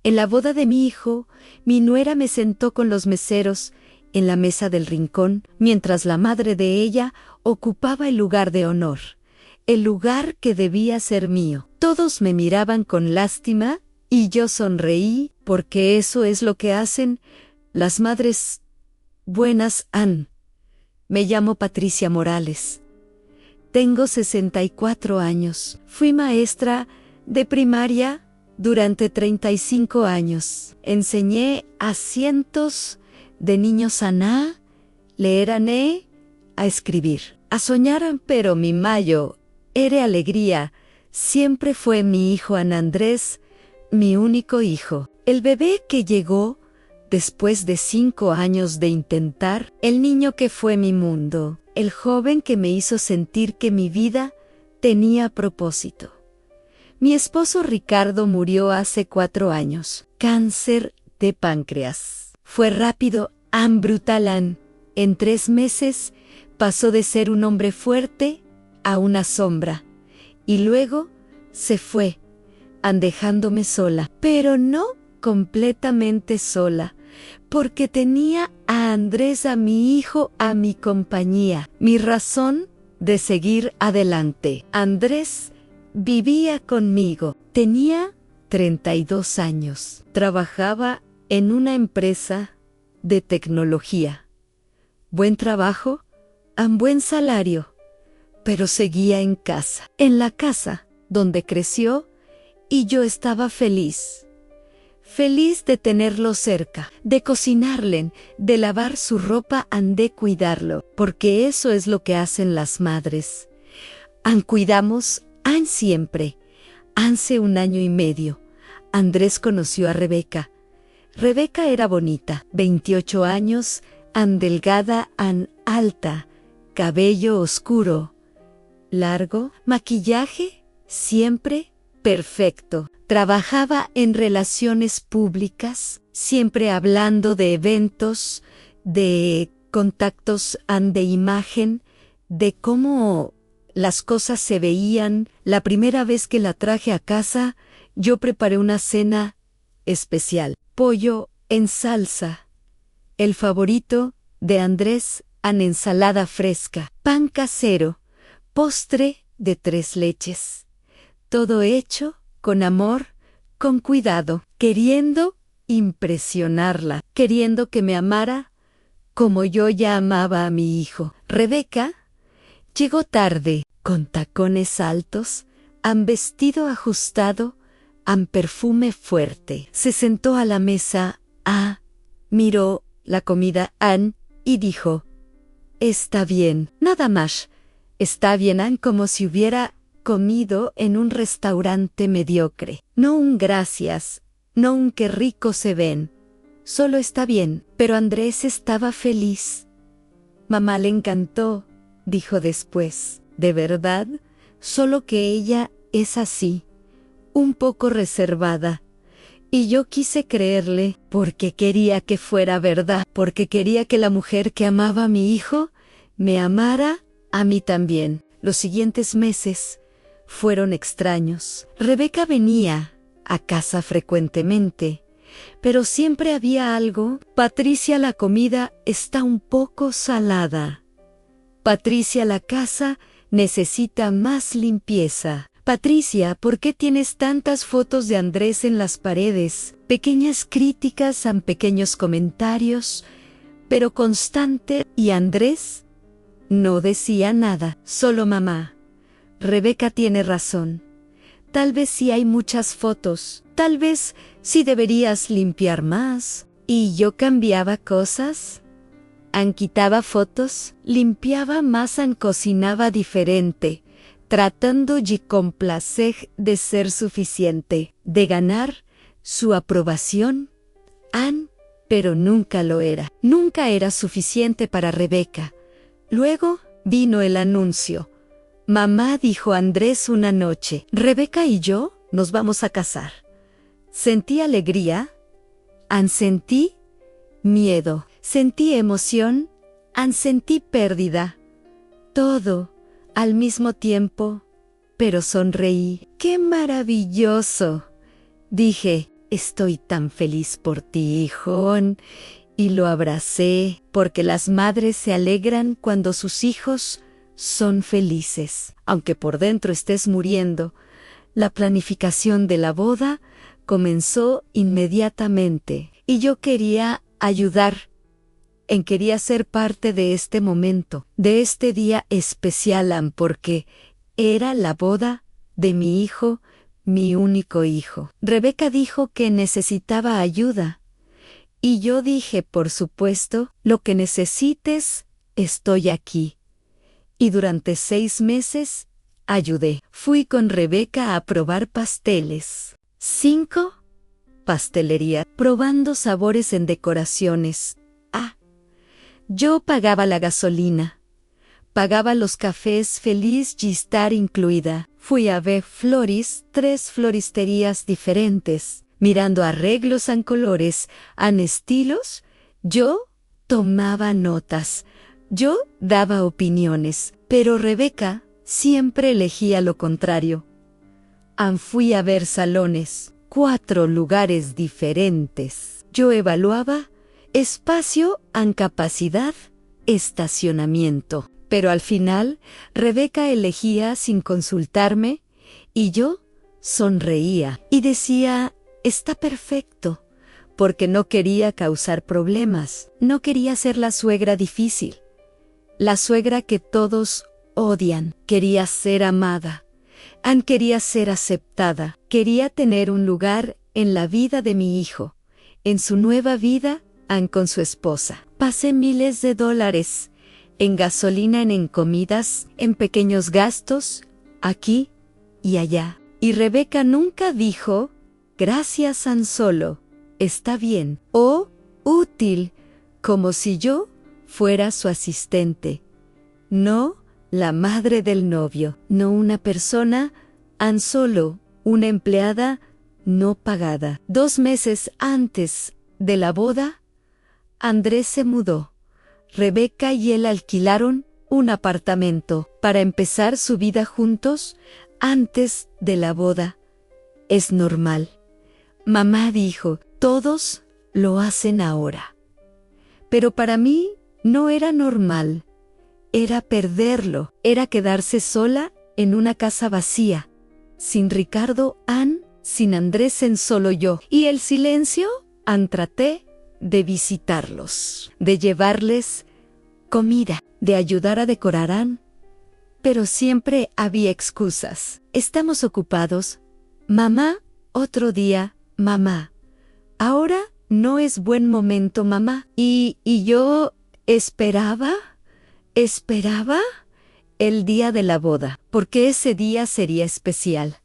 En la boda de mi hijo, mi nuera me sentó con los meseros en la mesa del rincón, mientras la madre de ella ocupaba el lugar de honor, el lugar que debía ser mío. Todos me miraban con lástima y yo sonreí, porque eso es lo que hacen las madres buenas. Me llamo Patricia Morales. Tengo 64 años. Fui maestra de primaria durante 35 años. Enseñé a cientos de niños a leer a escribir, a soñar, pero mi mayo era alegría. Siempre fue mi hijo Andrés, mi único hijo. El bebé que llegó después de 5 años de intentar, el niño que fue mi mundo, el joven que me hizo sentir que mi vida tenía propósito. Mi esposo Ricardo murió hace 4 años, cáncer de páncreas. Fue rápido, brutal. En 3 meses pasó de ser un hombre fuerte a una sombra, y luego se fue, dejándome sola, pero no completamente sola, porque tenía a Andrés, a mi hijo, a mi compañía, mi razón de seguir adelante. Andrés vivía conmigo, tenía 32 años, trabajaba en una empresa de tecnología. Buen trabajo, buen salario, pero seguía en casa, en la casa donde creció, y yo estaba feliz. Feliz de tenerlo cerca, de cocinarle, de lavar su ropa, de cuidarlo, porque eso es lo que hacen las madres. Cuidamos, siempre. Hace 1 año y medio, Andrés conoció a Rebeca. Rebeca era bonita, 28 años, delgada, alta, cabello oscuro, largo, maquillaje, siempre perfecto. Trabajaba en relaciones públicas, siempre hablando de eventos, de contactos, de imagen, de cómo las cosas se veían. La primera vez que la traje a casa, yo preparé una cena especial. Pollo en salsa. El favorito de Andrés, ensalada fresca. Pan casero. Postre de 3 leches. Todo hecho con amor, con cuidado, queriendo impresionarla, queriendo que me amara como yo ya amaba a mi hijo. Rebeca llegó tarde, con tacones altos, vestido ajustado, perfume fuerte. Se sentó a la mesa, miró la comida, y dijo: «Está bien, nada más. Está bien, como si hubiera comido en un restaurante mediocre. No un gracias, no un qué rico se ven. Solo está bien». Pero Andrés estaba feliz. «Mamá le encantó», dijo después. «¿De verdad?» «Solo que ella es así, un poco reservada. Y yo quise creerle, porque quería que fuera verdad, porque quería que la mujer que amaba a mi hijo me amara a mí también». Los siguientes meses fueron extraños. Rebeca venía a casa frecuentemente, pero siempre había algo. «Patricia, la comida está un poco salada. Patricia, la casa necesita más limpieza. Patricia, ¿por qué tienes tantas fotos de Andrés en las paredes?» Pequeñas críticas, pequeños comentarios, pero constante. Y Andrés no decía nada, solo: «Mamá, Rebeca tiene razón. Tal vez sí hay muchas fotos. Tal vez sí deberías limpiar más». Y yo cambiaba cosas. Quitaba fotos, limpiaba más, cocinaba diferente, tratando de complacer, de ser suficiente, de ganar su aprobación. Pero nunca lo era. Nunca era suficiente para Rebeca. Luego vino el anuncio. «Mamá», dijo Andrés una noche, «Rebeca y yo nos vamos a casar». Sentí alegría, sentí miedo, sentí emoción, sentí pérdida. Todo al mismo tiempo, pero sonreí. «¡Qué maravilloso!», dije. estoy tan feliz por ti, hijón. Y lo abracé, porque las madres se alegran cuando sus hijos son felices. Aunque por dentro estés muriendo, la planificación de la boda comenzó inmediatamente. Y yo quería ayudar, quería ser parte de este momento, de este día especial, porque era la boda de mi hijo, mi único hijo. Rebeca dijo que necesitaba ayuda. Y yo dije, por supuesto, lo que necesites, estoy aquí. Y durante 6 meses, ayudé. Fui con Rebeca a probar pasteles. 5. Pastelería. Probando sabores en decoraciones. Yo pagaba la gasolina. Pagaba los cafés feliz y estar incluida. Fui a ver flores, 3 floristerías diferentes. Mirando arreglos en colores, en estilos, yo tomaba notas, yo daba opiniones, pero Rebeca siempre elegía lo contrario. Fui a ver salones, 4 lugares diferentes. Yo evaluaba espacio en capacidad, estacionamiento. Pero al final, Rebeca elegía sin consultarme y yo sonreía y decía, está perfecto, porque no quería causar problemas, no quería ser la suegra difícil, la suegra que todos odian. Quería ser amada, quería ser aceptada, quería tener un lugar en la vida de mi hijo, en su nueva vida, con su esposa. Pasé miles de dólares en gasolina, en comidas, en pequeños gastos, aquí y allá. Y Rebeca nunca dijo, gracias solo, está bien, o útil, como si yo fuera su asistente. No la madre del novio, no una persona, solo una empleada no pagada. 2 meses antes de la boda, Andrés se mudó. Rebeca y él alquilaron un apartamento para empezar su vida juntos antes de la boda. Es normal. Mamá dijo, todos lo hacen ahora. Pero para mí no era normal. Era perderlo. Era quedarse sola en una casa vacía. Sin Ricardo, sin Andrés, solo yo. Y el silencio, traté de visitarlos, de llevarles comida, de ayudar a decorar, pero siempre había excusas. Estamos ocupados. Mamá, otro día, mamá. Ahora no es buen momento, mamá. Y yo esperaba el día de la boda, porque ese día sería especial.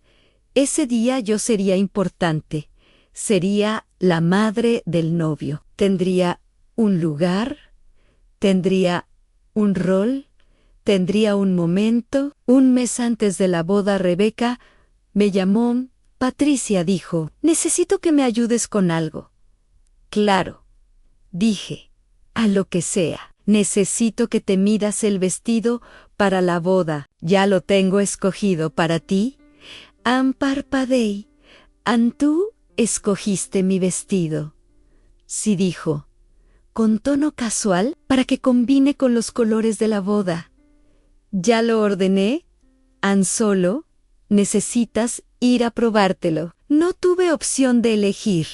Ese día yo sería importante. Sería la madre del novio. Tendría un lugar, tendría un rol, tendría un momento. 1 mes antes de la boda, Rebeca me llamó. Patricia dijo, necesito que me ayudes con algo. Claro, dije, a lo que sea. Necesito que te midas el vestido para la boda. Ya lo tengo escogido para ti. Parpadeé. Tú escogiste mi vestido. Sí, dijo, con tono casual para que combine con los colores de la boda. Ya lo ordené. Solo necesitas ir a probártelo. No tuve opción de elegir.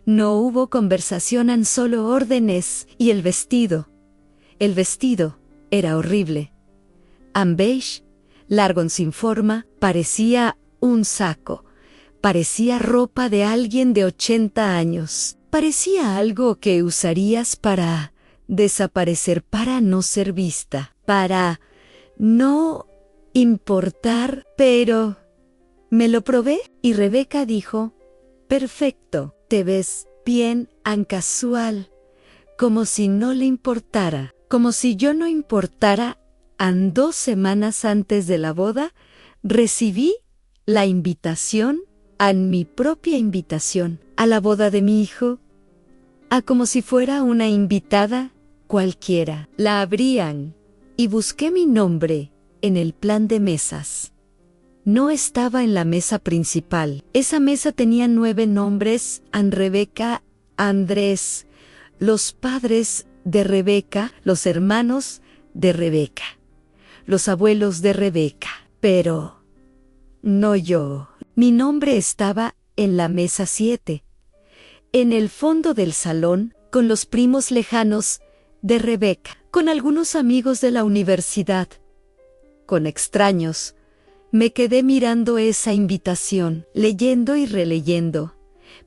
No hubo conversación, solo órdenes. Y el vestido. El vestido era horrible. Beige, largo, sin forma, parecía un saco. Parecía ropa de alguien de 80 años. Parecía algo que usarías para desaparecer, para no ser vista, para no importar, pero me lo probé y Rebeca dijo, perfecto, te ves bien, casual, como si no le importara, como si yo no importara. 2 semanas antes de la boda, recibí la invitación, mi propia invitación, a la boda de mi hijo, como si fuera una invitada cualquiera. La abrían y busqué mi nombre en el plan de mesas. no estaba en la mesa principal. Esa mesa tenía 9 nombres: Rebeca, Andrés, los padres de Rebeca, los hermanos de Rebeca, los abuelos de Rebeca. Pero no yo. Mi nombre estaba en la mesa 7, en el fondo del salón, con los primos lejanos de Rebeca, con algunos amigos de la universidad, con extraños. Me quedé mirando esa invitación, leyendo y releyendo,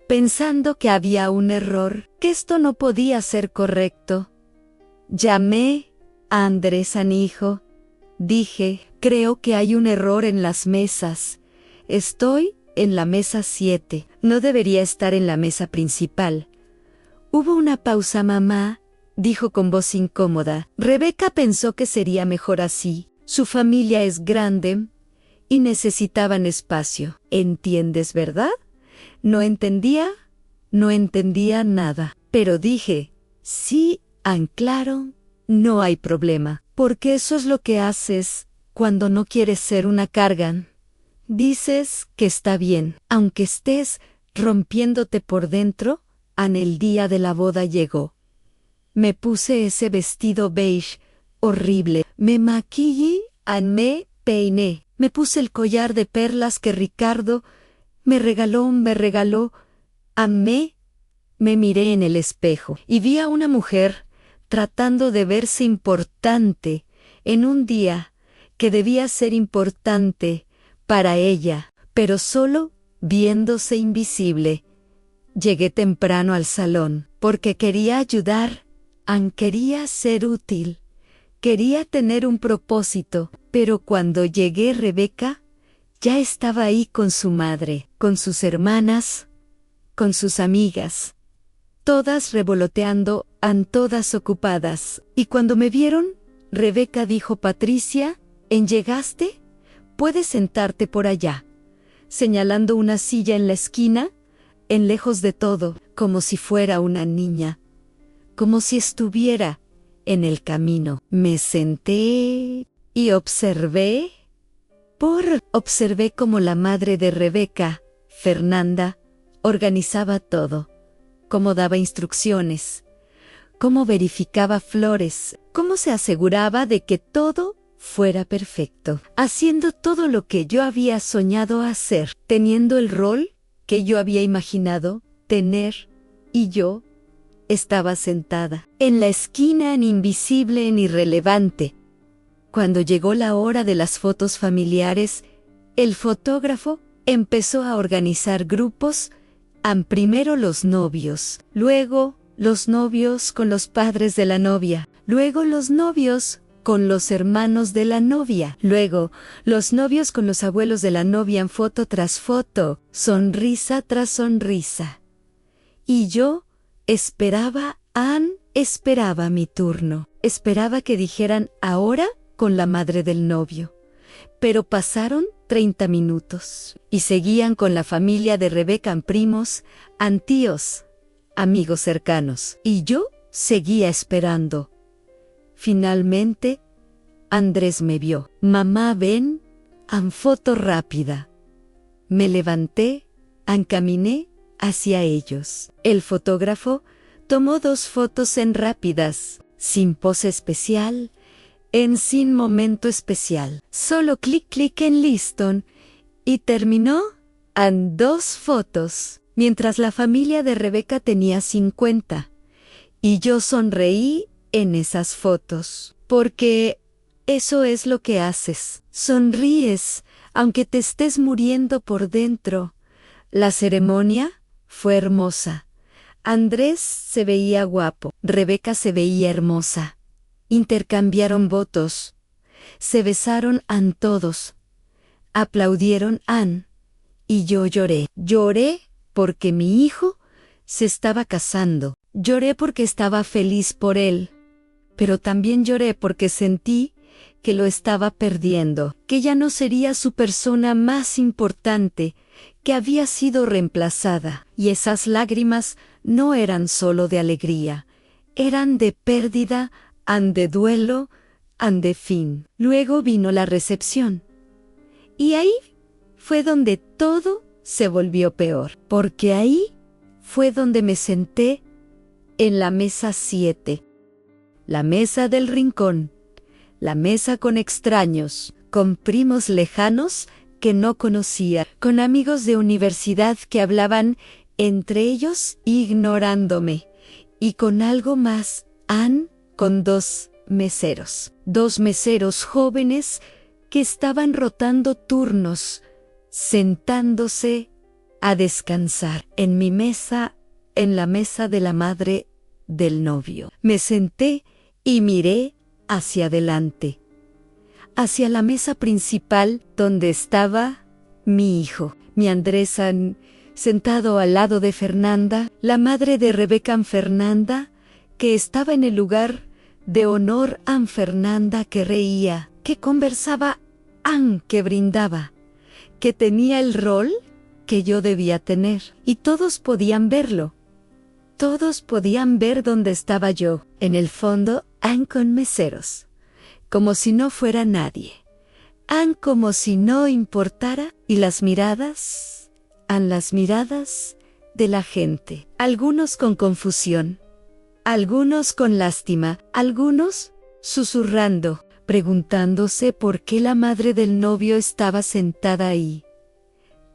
pensando que había un error, que esto no podía ser correcto. Llamé a Andrés Anijo. Dije: creo que hay un error en las mesas. Estoy en la mesa 7. No debería estar en la mesa principal. Hubo una pausa. Mamá, dijo con voz incómoda. Rebeca pensó que sería mejor así. Su familia es grande y necesitaban espacio. ¿Entiendes, verdad? No entendía nada. Pero dije: sí, claro, no hay problema. Porque eso es lo que haces cuando no quieres ser una carga. Dices que está bien, aunque estés rompiéndote por dentro. El día de la boda llegó. Me puse ese vestido beige horrible. Me maquillé, me peiné. Me puse el collar de perlas que Ricardo me regaló. Me miré en el espejo y vi a una mujer tratando de verse importante en un día que debía ser importante para ella, pero solo viéndose invisible. Llegué temprano al salón porque quería ayudar, quería ser útil, quería tener un propósito, pero cuando llegué, Rebeca ya estaba ahí con su madre, con sus hermanas, con sus amigas, todas revoloteando, todas ocupadas. Y cuando me vieron, Rebeca dijo: Patricia, ¿llegaste? Puedes sentarte por allá, señalando una silla en la esquina, lejos de todo, como si fuera una niña, como si estuviera en el camino. Me senté y observé cómo la madre de Rebeca, Fernanda, organizaba todo, cómo daba instrucciones, cómo verificaba flores, cómo se aseguraba de que todo fuera perfecto, haciendo todo lo que yo había soñado hacer, teniendo el rol que yo había imaginado tener, y yo estaba sentada en la esquina, invisible, irrelevante. Cuando llegó la hora de las fotos familiares, el fotógrafo empezó a organizar grupos. Primero los novios, luego los novios con los padres de la novia, luego los novios con los hermanos de la novia, luego los novios con los abuelos de la novia, foto tras foto, sonrisa tras sonrisa. Y yo esperaba mi turno, esperaba que dijeran ahora con la madre del novio. Pero pasaron 30 minutos y seguían con la familia de Rebeca, primos, tíos, amigos cercanos. Y yo seguía esperando. Finalmente, Andrés me vio. Mamá, ven, foto rápida. Me levanté, caminé hacia ellos. El fotógrafo tomó 2 fotos rápidas, sin pose especial, sin momento especial. Solo clic en listo y terminó. 2 fotos, mientras la familia de Rebeca tenía 50. Y yo sonreí en esas fotos, porque eso es lo que haces. Sonríes, aunque te estés muriendo por dentro. La ceremonia fue hermosa. Andrés se veía guapo, Rebeca se veía hermosa. Intercambiaron votos, se besaron todos, aplaudieron y yo lloré. Lloré porque mi hijo se estaba casando. Lloré porque estaba feliz por él, pero también lloré porque sentí que lo estaba perdiendo, que ya no sería su persona más importante, que había sido reemplazada. Y esas lágrimas no eran solo de alegría, eran de pérdida, de duelo, de fin. Luego vino la recepción. Y ahí fue donde todo se volvió peor, porque ahí fue donde me senté en la mesa 7, la mesa del rincón, la mesa con extraños, con primos lejanos que no conocía, con amigos de universidad que hablaban entre ellos ignorándome, y con algo más, con dos meseros jóvenes que estaban rotando turnos, sentándose a descansar en mi mesa, en la mesa de la madre del novio. Me senté y miré hacia adelante, hacia la mesa principal donde estaba mi hijo, mi Andrés sentado al lado de Fernanda, la madre de Rebeca Fernanda, que estaba en el lugar de honor Fernanda, que reía, que conversaba, que brindaba, que tenía el rol que yo debía tener, y todos podían verlo. Todos podían ver dónde estaba yo, en el fondo, con meseros, como si no fuera nadie, como si no importara, y las miradas de la gente, algunos con confusión, algunos con lástima, algunos susurrando, preguntándose por qué la madre del novio estaba sentada ahí,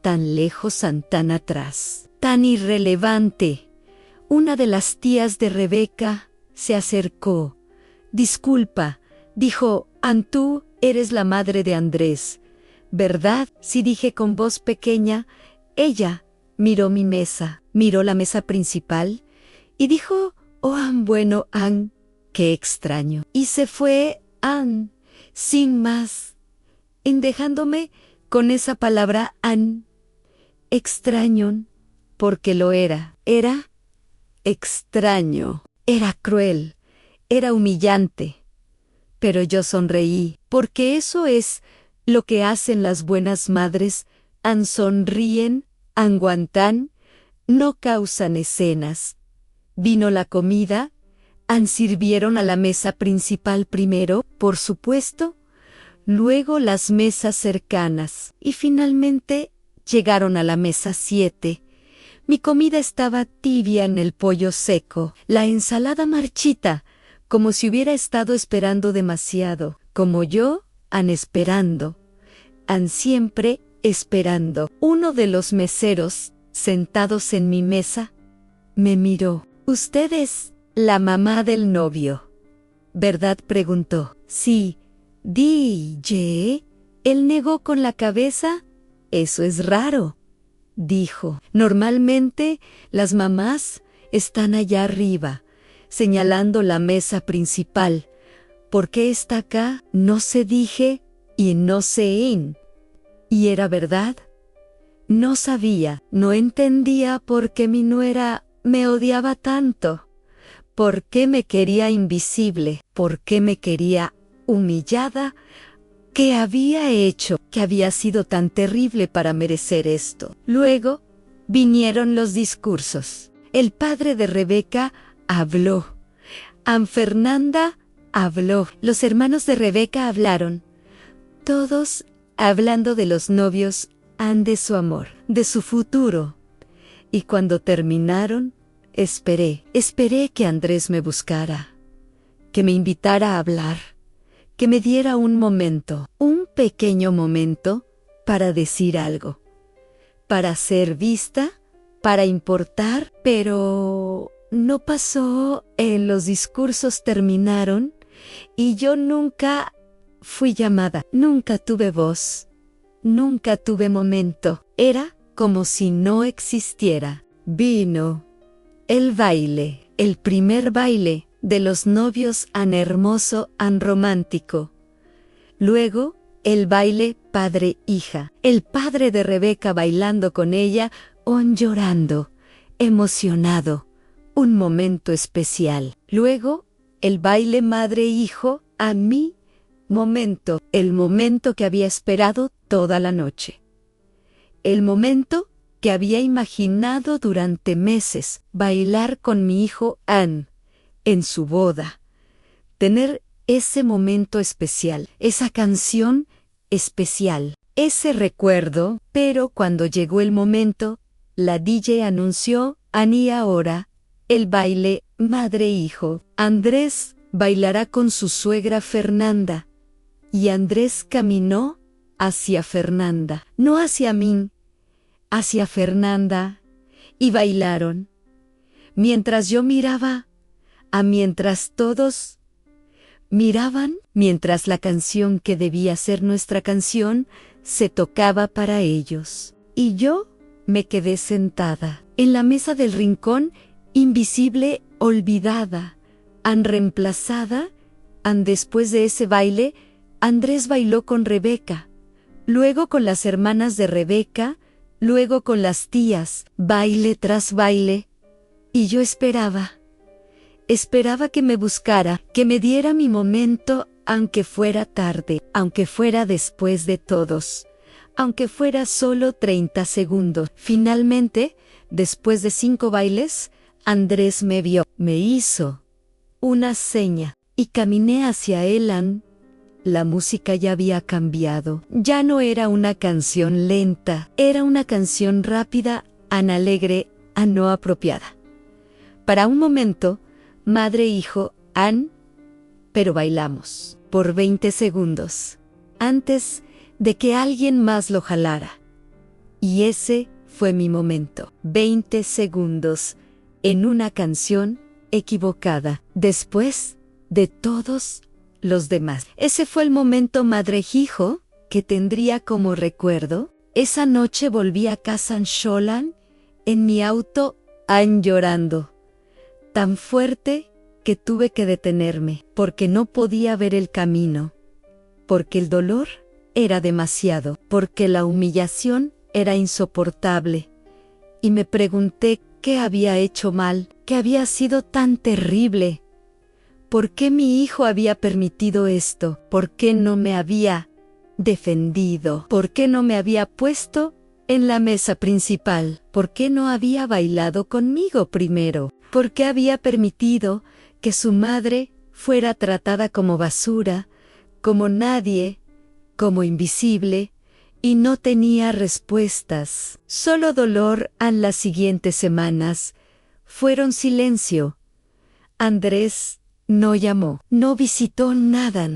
tan lejos, tan atrás, tan irrelevante. Una de las tías de Rebeca se acercó. Disculpa, dijo, tú eres la madre de Andrés, ¿verdad? Sí, dije con voz pequeña. Ella miró mi mesa, miró la mesa principal y dijo, bueno, qué extraño. Y se fue, sin más, dejándome con esa palabra, extraño, porque lo era. Era extraño, era cruel, era humillante. Pero yo sonreí, porque eso es lo que hacen las buenas madres, sonríen, aguantan, no causan escenas. Vino la comida, sirvieron a la mesa principal primero, por supuesto, luego las mesas cercanas, y finalmente llegaron a la mesa 7. Mi comida estaba tibia en el pollo seco, la ensalada marchita, como si hubiera estado esperando demasiado, como yo, esperando, siempre esperando. Uno de los meseros, sentados en mi mesa, me miró. «Usted es la mamá del novio, ¿verdad?», preguntó. «Sí», dije. Él negó con la cabeza. «Eso es raro», dijo. «Normalmente las mamás están allá arriba, señalando la mesa principal. ¿Por qué está acá?». No sé, dije, y no sé. Y era verdad. No sabía, no entendía por qué mi nuera me odiaba tanto, por qué me quería invisible, por qué me quería humillada. ¿Qué había hecho que había sido tan terrible para merecer esto? Luego vinieron los discursos. El padre de Rebeca habló. Fernanda habló. Los hermanos de Rebeca hablaron. Todos hablando de los novios, de su amor, de su futuro. Y cuando terminaron, esperé que Andrés me buscara, que me invitara a hablar, que me diera un momento, un pequeño momento, para decir algo, para ser vista, para importar, pero no pasó. Los discursos terminaron y yo nunca fui llamada, nunca tuve voz, nunca tuve momento. Era como si no existiera. Vino el baile, el primer baile de los novios, hermoso, romántico. Luego, el baile padre-hija, el padre de Rebeca bailando con ella, llorando, emocionado, un momento especial. Luego, el baile madre-hijo, a mi momento, el momento que había esperado toda la noche. El momento que había imaginado durante meses, bailar con mi hijo en su boda. Tener ese momento especial, esa canción especial, ese recuerdo, pero cuando llegó el momento, la DJ anunció, Ani ahora, el baile madre-hijo. Andrés bailará con su suegra Fernanda. Y Andrés caminó hacia Fernanda, no hacia mí, hacia Fernanda, y bailaron. Mientras yo miraba, mientras todos miraban, mientras la canción que debía ser nuestra canción se tocaba para ellos. Y yo me quedé sentada en la mesa del rincón, invisible, olvidada, reemplazada. Después de ese baile, Andrés bailó con Rebeca, luego con las hermanas de Rebeca, luego con las tías, baile tras baile. Y yo esperaba que me buscara, que me diera mi momento, aunque fuera tarde, aunque fuera después de todos, aunque fuera solo 30 segundos. Finalmente, después de 5 bailes, Andrés me vio, me hizo una seña, y caminé hacia él. La música ya había cambiado. Ya no era una canción lenta, era una canción rápida, alegre, no apropiada. Para un momento, madre e hijo, pero bailamos por 20 segundos, antes de que alguien más lo jalara. Y ese fue mi momento. 20 segundos en una canción equivocada, después de todos los demás. Ese fue el momento madre-hijo que tendría como recuerdo. Esa noche volví a casa en mi auto, llorando, tan fuerte que tuve que detenerme, porque no podía ver el camino, porque el dolor era demasiado, porque la humillación era insoportable. Y me pregunté qué había hecho mal, qué había sido tan terrible. ¿Por qué mi hijo había permitido esto? ¿Por qué no me había defendido? ¿Por qué no me había puesto en la mesa principal? ¿Por qué no había bailado conmigo primero? ¿Por qué había permitido que su madre fuera tratada como basura, como nadie, como invisible, y no tenía respuestas? Solo dolor. Las siguientes semanas fueron silencio. Andrés no llamó, no visitó nada,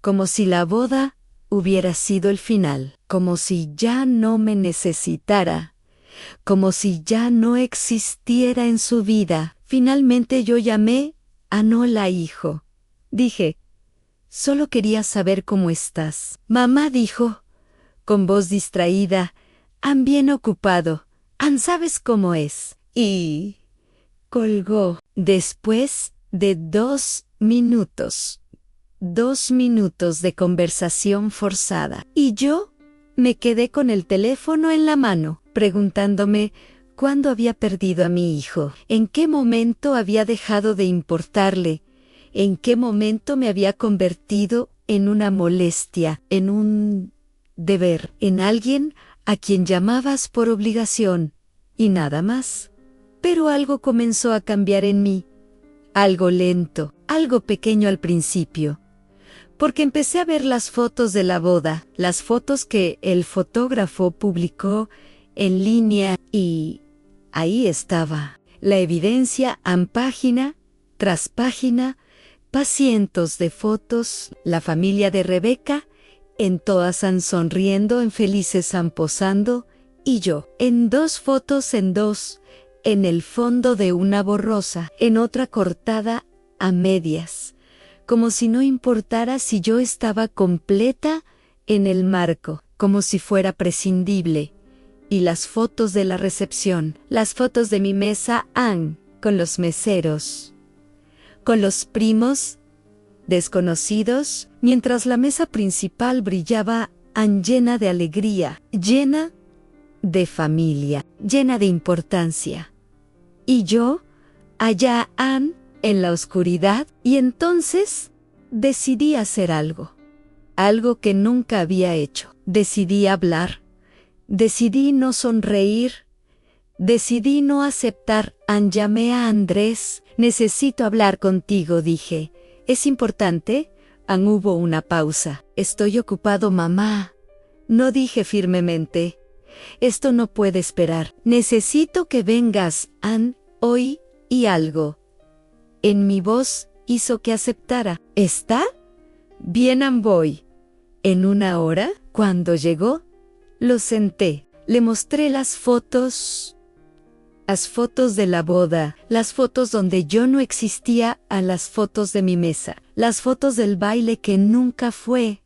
como si la boda hubiera sido el final, como si ya no me necesitara, como si ya no existiera en su vida. Finalmente yo llamé a Nola, hijo. Dije, solo quería saber cómo estás. Mamá dijo, con voz distraída, bien ocupado, ¿sabes cómo es? Y colgó. Después de 2 minutos. 2 minutos de conversación forzada. Y yo me quedé con el teléfono en la mano, preguntándome cuándo había perdido a mi hijo, en qué momento había dejado de importarle, en qué momento me había convertido en una molestia, en un deber, en alguien a quien llamabas por obligación, y nada más. Pero algo comenzó a cambiar en mí. Algo lento, algo pequeño al principio, porque empecé a ver las fotos de la boda, las fotos que el fotógrafo publicó en línea, y ahí estaba la evidencia página tras página, cientos de fotos, la familia de Rebeca, en todas sonriendo, en felices posando, y yo, en 2 fotos en el fondo de una borrosa, en otra cortada a medias, como si no importara si yo estaba completa en el marco, como si fuera prescindible. Y las fotos de la recepción, las fotos de mi mesa, con los meseros, con los primos desconocidos, mientras la mesa principal brillaba, llena de alegría, llena de familia, llena de importancia. Y yo, allá, en la oscuridad, y entonces decidí hacer algo que nunca había hecho. Decidí hablar, decidí no sonreír, decidí no aceptar. Llamé a Andrés, necesito hablar contigo, dije. ¿Es importante? Hubo una pausa. Estoy ocupado, mamá. No, dije firmemente. Esto no puede esperar. Necesito que vengas, Ann, hoy, y algo. En mi voz hizo que aceptara. ¿Está? Bien, Ann, voy. ¿En una hora? Cuando llegó, lo senté. Le mostré las fotos de la boda, las fotos donde yo no existía, a las fotos de mi mesa, las fotos del baile que nunca fue.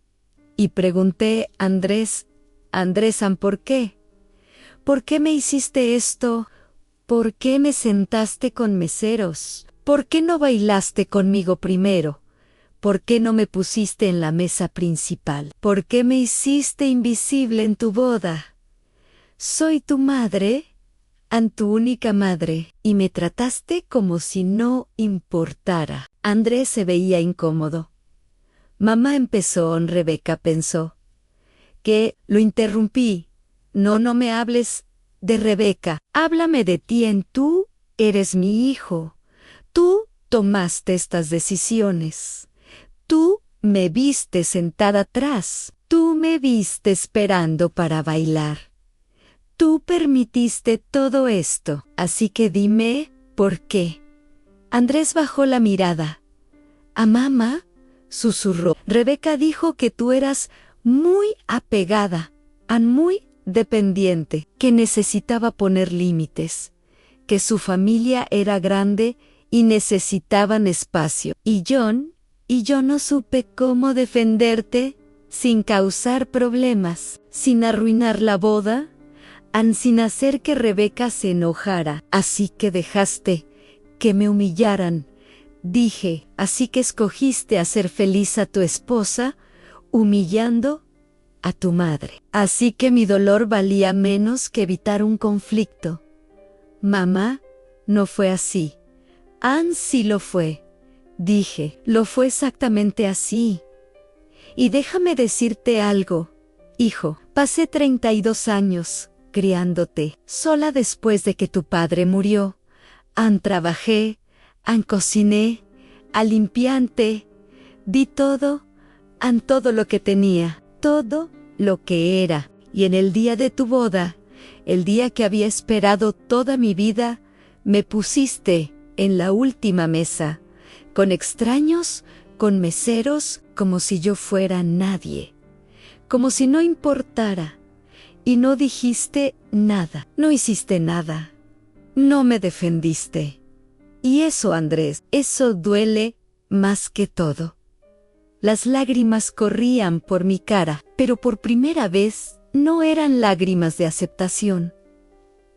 Y pregunté, Andrés, Ann, ¿por qué? ¿Por qué me hiciste esto? ¿Por qué me sentaste con meseros? ¿Por qué no bailaste conmigo primero? ¿Por qué no me pusiste en la mesa principal? ¿Por qué me hiciste invisible en tu boda? Soy tu madre, Ann, tu única madre, y me trataste como si no importara. Andrés se veía incómodo. Mamá empezó, Rebeca pensó. ¿Qué? Lo interrumpí. No me hables de Rebeca. Háblame de ti. Tú eres mi hijo. Tú tomaste estas decisiones. Tú me viste sentada atrás. Tú me viste esperando para bailar. Tú permitiste todo esto. Así que dime, ¿por qué? Andrés bajó la mirada. ¿A mamá? Susurró. Rebeca dijo que tú eras muy apegada, Ann, muy dependiente, que necesitaba poner límites, que su familia era grande y necesitaban espacio. Y yo no supe cómo defenderte sin causar problemas, sin arruinar la boda, Ann, sin hacer que Rebeca se enojara. Así que dejaste que me humillaran. Dije, así que escogiste hacer feliz a tu esposa, humillando a tu madre. Así que mi dolor valía menos que evitar un conflicto. Mamá, no fue así. Ann, sí lo fue. Dije, lo fue exactamente así. Y déjame decirte algo, hijo, pasé 32 años criándote, sola después de que tu padre murió. Ann, trabajé, Ann, cociné, Ann, limpiante, di todo, Ann, todo lo que tenía, todo lo que era. Y en el día de tu boda, el día que había esperado toda mi vida, me pusiste en la última mesa, con extraños, con meseros, como si yo fuera nadie, como si no importara. Y no dijiste nada, no hiciste nada, no me defendiste. Y eso, Andrés, eso duele más que todo. Las lágrimas corrían por mi cara, pero por primera vez no eran lágrimas de aceptación.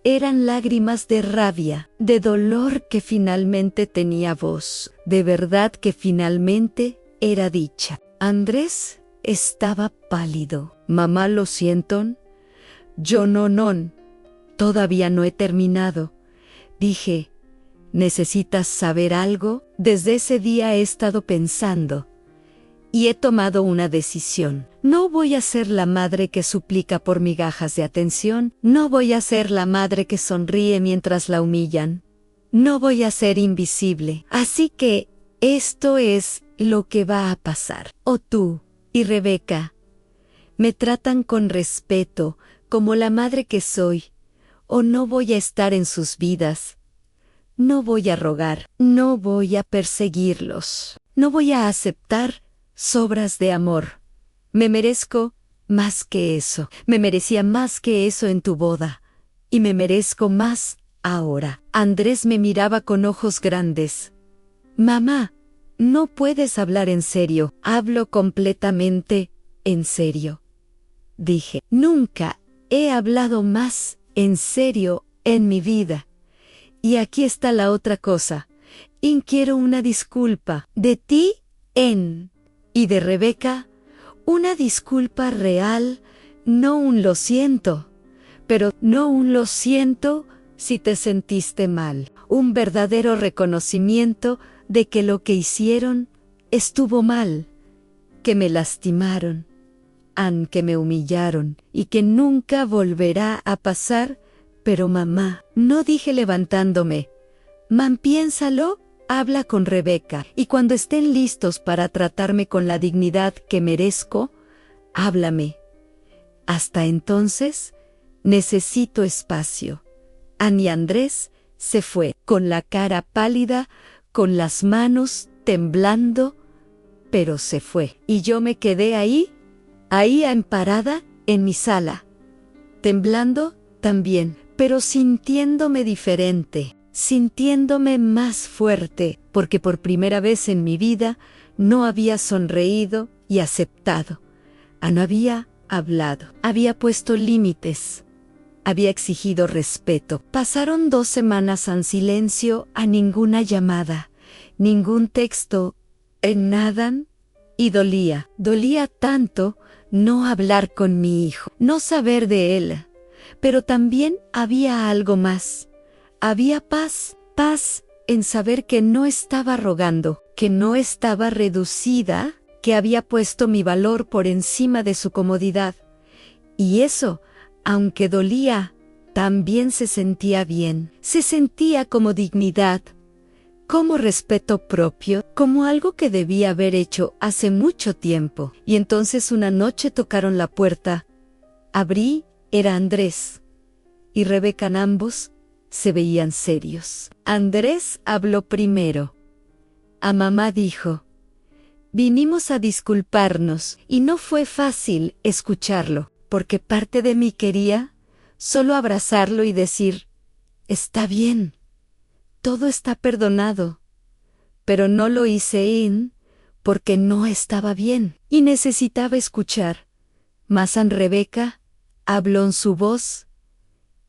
Eran lágrimas de rabia, de dolor que finalmente tenía voz, de verdad que finalmente era dicha. Andrés estaba pálido. Mamá, lo siento. Yo no. Todavía no he terminado. Dije, ¿necesitas saber algo? Desde ese día he estado pensando. Y he tomado una decisión. No voy a ser la madre que suplica por migajas de atención. No voy a ser la madre que sonríe mientras la humillan. No voy a ser invisible. Así que esto es lo que va a pasar. O tú y Rebeca me tratan con respeto, como la madre que soy, o no voy a estar en sus vidas. No voy a rogar, no voy a perseguirlos, no voy a aceptar sobras de amor. Me merezco más que eso. Me merecía más que eso en tu boda. Y me merezco más ahora. Andrés me miraba con ojos grandes. Mamá, no puedes hablar en serio. Hablo completamente en serio. Dije, nunca he hablado más en serio en mi vida. Y aquí está la otra cosa. Quiero una disculpa de ti, y de Rebeca, una disculpa real, no un lo siento, pero no un lo siento si te sentiste mal, un verdadero reconocimiento de que lo que hicieron estuvo mal, que me lastimaron, que me humillaron y que nunca volverá a pasar. Pero mamá, no, dije levantándome. Mam, piénsalo. Habla con Rebeca, y cuando estén listos para tratarme con la dignidad que merezco, háblame. Hasta entonces, necesito espacio. Anne y Andrés se fue, con la cara pálida, con las manos temblando, pero se fue. Y yo me quedé ahí amparada en mi sala, temblando también, pero sintiéndome diferente, sintiéndome más fuerte, porque por primera vez en mi vida no había sonreído y aceptado. No había hablado, había puesto límites, había exigido respeto. Pasaron 2 semanas en silencio, a ninguna llamada, ningún texto, en nada, y dolía tanto no hablar con mi hijo, no saber de él. Pero también había algo más. Había paz en saber que no estaba rogando, que no estaba reducida, que había puesto mi valor por encima de su comodidad. Y eso, aunque dolía, también se sentía bien. Se sentía como dignidad, como respeto propio, como algo que debía haber hecho hace mucho tiempo. Y entonces una noche tocaron la puerta. Abrí, era Andrés y Rebeca. Ambos se veían serios. Andrés habló primero. A mamá dijo: vinimos a disculparnos, y no fue fácil escucharlo, porque parte de mí quería solo abrazarlo y decir: está bien, todo está perdonado. Pero no lo hice porque no estaba bien, y necesitaba escuchar. Mas Rebeca habló en su voz.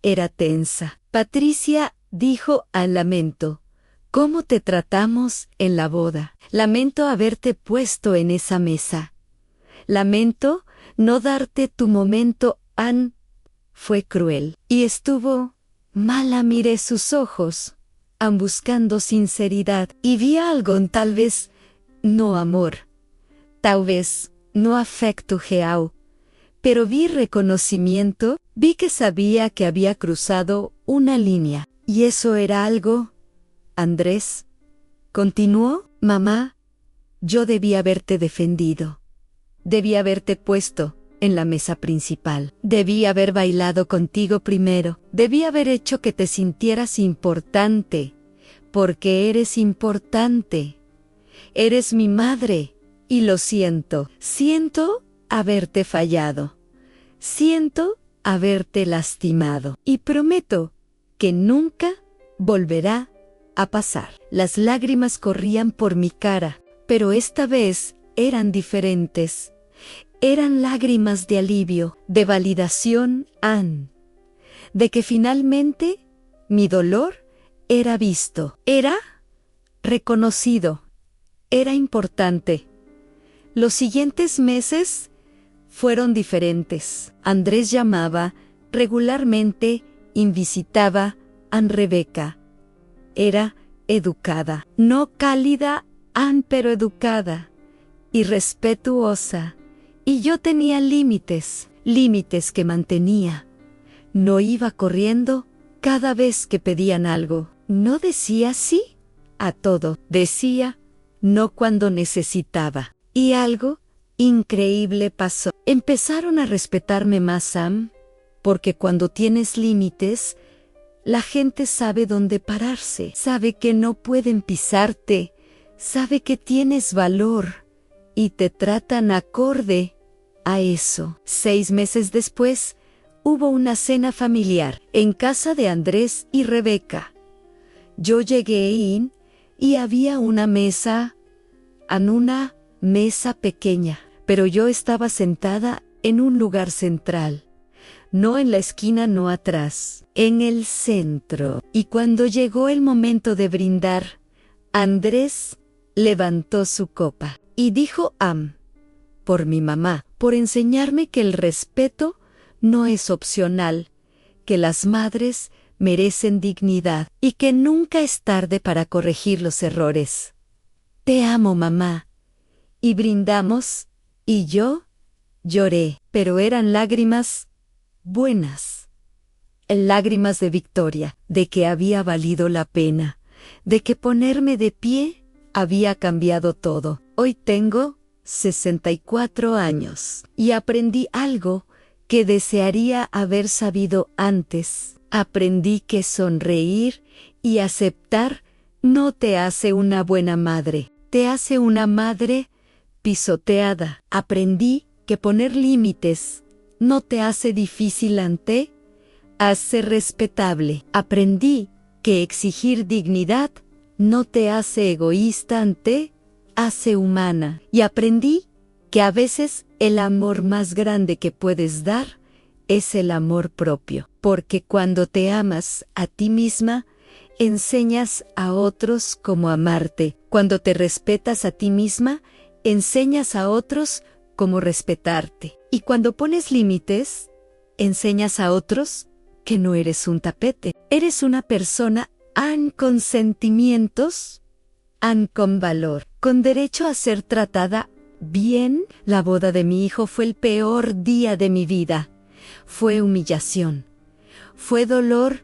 Era tensa. Patricia dijo al lamento: ¿cómo te tratamos en la boda? Lamento haberte puesto en esa mesa. Lamento no darte tu momento. Anne fue cruel. Y estuvo mala. Miré sus ojos, buscando sinceridad, y vi algo, tal vez no amor, tal vez no afecto real, pero vi reconocimiento, vi que sabía que había cruzado una línea. Y eso era algo. Andrés continuó: mamá, yo debí haberte defendido. Debí haberte puesto en la mesa principal. Debí haber bailado contigo primero. Debí haber hecho que te sintieras importante, porque eres importante. Eres mi madre, y lo siento. Siento haberte fallado. Siento haberte lastimado. Y prometo que nunca volverá a pasar. Las lágrimas corrían por mi cara, pero esta vez eran diferentes. Eran lágrimas de alivio, de validación, Anne, de que finalmente mi dolor era visto, era reconocido, era importante. Los siguientes meses fueron diferentes. Andrés llamaba regularmente y visitaba a Rebeca. Era educada, no cálida, pero educada y respetuosa. Y yo tenía límites que mantenía. No iba corriendo cada vez que pedían algo. No decía sí a todo. Decía no cuando necesitaba. Y algo increíble pasó. Empezaron a respetarme más, Sam, porque cuando tienes límites, la gente sabe dónde pararse. Sabe que no pueden pisarte. Sabe que tienes valor. Y te tratan acorde a eso. 6 meses después, hubo una cena familiar en casa de Andrés y Rebeca. Yo llegué y había una mesa, una mesa pequeña, pero yo estaba sentada en un lugar central. No en la esquina, no atrás, en el centro. Y cuando llegó el momento de brindar, Andrés levantó su copa y dijo: por mi mamá, por enseñarme que el respeto no es opcional, que las madres merecen dignidad y que nunca es tarde para corregir los errores. Te amo, mamá. Y brindamos, y yo lloré, pero eran lágrimas buenas. Lágrimas de victoria, de que había valido la pena, de que ponerme de pie había cambiado todo. Hoy tengo 64 años y aprendí algo que desearía haber sabido antes. Aprendí que sonreír y aceptar no te hace una buena madre, te hace una madre pisoteada. Aprendí que poner límites no te hace difícil ante, hace respetable. Aprendí que exigir dignidad no te hace egoísta ante, hace humana. Y aprendí que a veces el amor más grande que puedes dar es el amor propio, porque cuando te amas a ti misma, enseñas a otros cómo amarte. Cuando te respetas a ti misma, enseñas a otros cómo respetarte. Y cuando pones límites, enseñas a otros que no eres un tapete. Eres una persona con sentimientos, con valor, con derecho a ser tratada bien. La boda de mi hijo fue el peor día de mi vida. Fue humillación, fue dolor,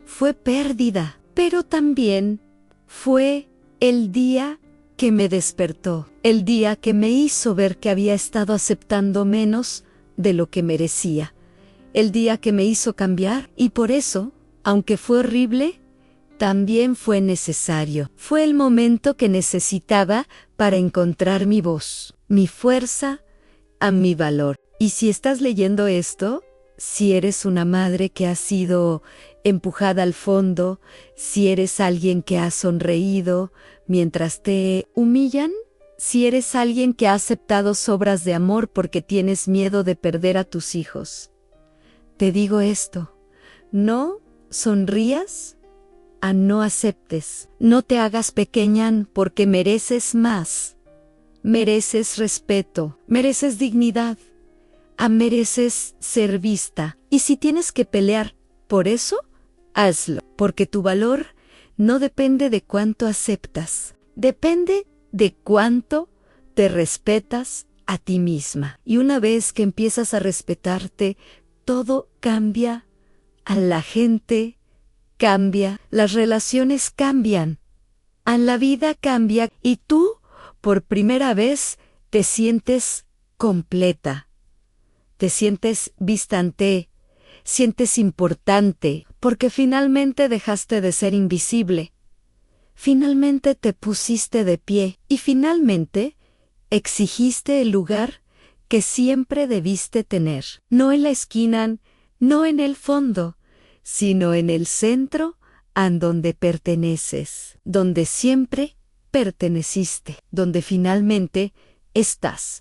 fue pérdida, pero también fue el día que me despertó, el día que me hizo ver que había estado aceptando menos de lo que merecía, el día que me hizo cambiar, y por eso, aunque fue horrible, también fue necesario. Fue el momento que necesitaba para encontrar mi voz, mi fuerza, mi valor. Y si estás leyendo esto, si eres una madre que ha sido empujada al fondo, si eres alguien que ha sonreído mientras te humillan, si eres alguien que ha aceptado sobras de amor porque tienes miedo de perder a tus hijos, te digo esto: no sonrías, no aceptes, no te hagas pequeña porque mereces más, mereces respeto, mereces dignidad. Mereces ser vista, y si tienes que pelear por eso, hazlo, porque tu valor no depende de cuánto aceptas, depende de cuánto te respetas a ti misma. Y una vez que empiezas a respetarte, todo cambia, a la gente cambia, las relaciones cambian, la vida cambia, y tú, por primera vez, te sientes completa. Te sientes vista ante, sientes importante, porque finalmente dejaste de ser invisible. Finalmente te pusiste de pie y finalmente exigiste el lugar que siempre debiste tener. No en la esquina, no en el fondo, sino en el centro, donde perteneces, donde siempre perteneciste, donde finalmente estás.